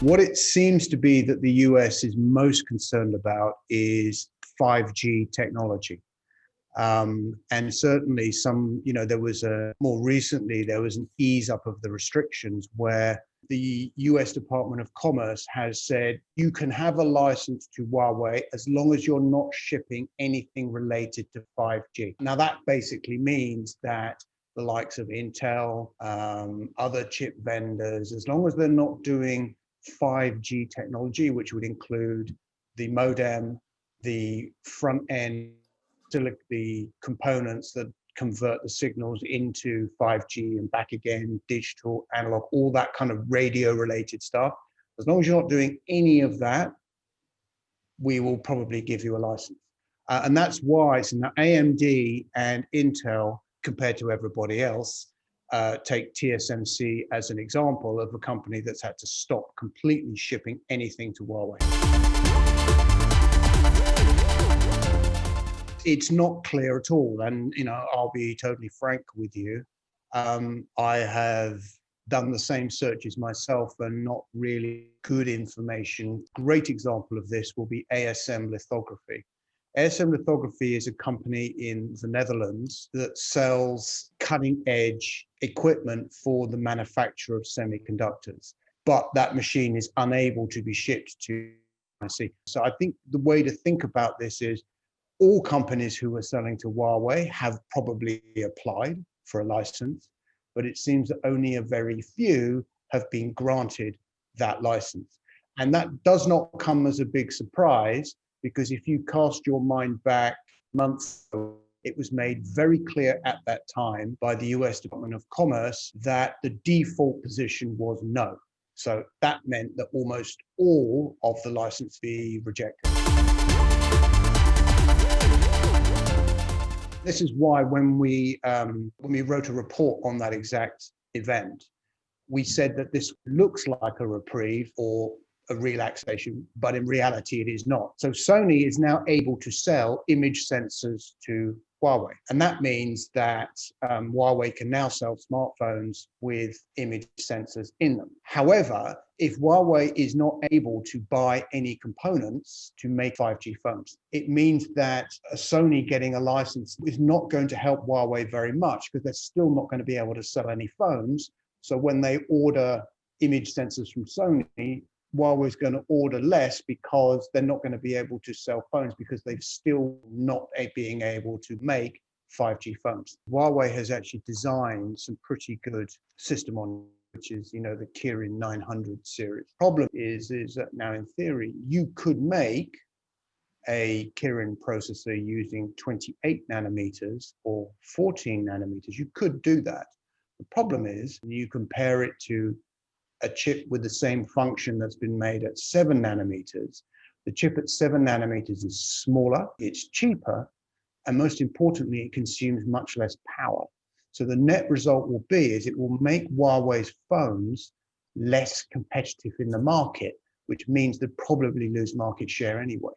What it seems to be that the US is most concerned about is 5G technology. And certainly there was more recently, there was an ease up of the restrictions where the US Department of Commerce has said you can have a license to Huawei as long as you're not shipping anything related to 5G. Now, that basically means that the likes of Intel, other chip vendors, as long as they're not doing 5G technology, which would include the modem, the front end, the components that convert the signals into 5G and back again, digital, analog, all that kind of radio related stuff. As long as you're not doing any of that, we will probably give you a license. And that's why now AMD and Intel, compared to everybody else, take TSMC as an example of a company that's had to stop completely shipping anything to Huawei. It's not clear at all. And, I'll be totally frank with you. I have done the same searches myself and not really good information. Great example of this will be ASM Lithography. ASM Lithography is a company in the Netherlands that sells cutting edge equipment for the manufacture of semiconductors, but that machine is unable to be shipped to TSMC. So I think the way to think about this is all companies who are selling to Huawei have probably applied for a license, but it seems that only a very few have been granted that license. And that does not come as a big surprise, because if you cast your mind back months ago, it was made very clear at that time by the US Department of Commerce that the default position was no. So that meant that almost all of the license be rejected. This is why when we wrote a report on that exact event, we said that this looks like a reprieve or a relaxation, but in reality it is not. So Sony is now able to sell image sensors to Huawei. And that means that Huawei can now sell smartphones with image sensors in them. However, if Huawei is not able to buy any components to make 5G phones, it means that Sony getting a license is not going to help Huawei very much, because they're still not going to be able to sell any phones. So when they order image sensors from Sony, Huawei's going to order less because they're not going to be able to sell phones, because they've still not being able to make 5G phones. Huawei has actually designed some pretty good system on, which is, the Kirin 900 series. Problem is that now in theory, you could make a Kirin processor using 28 nanometers or 14 nanometers. You could do that. The problem is you compare it to a chip with the same function that's been made at 7 nanometers. The chip at 7 nanometers is smaller, it's cheaper, and most importantly, it consumes much less power. So the net result will be is it will make Huawei's phones less competitive in the market, which means they'll probably lose market share anyway.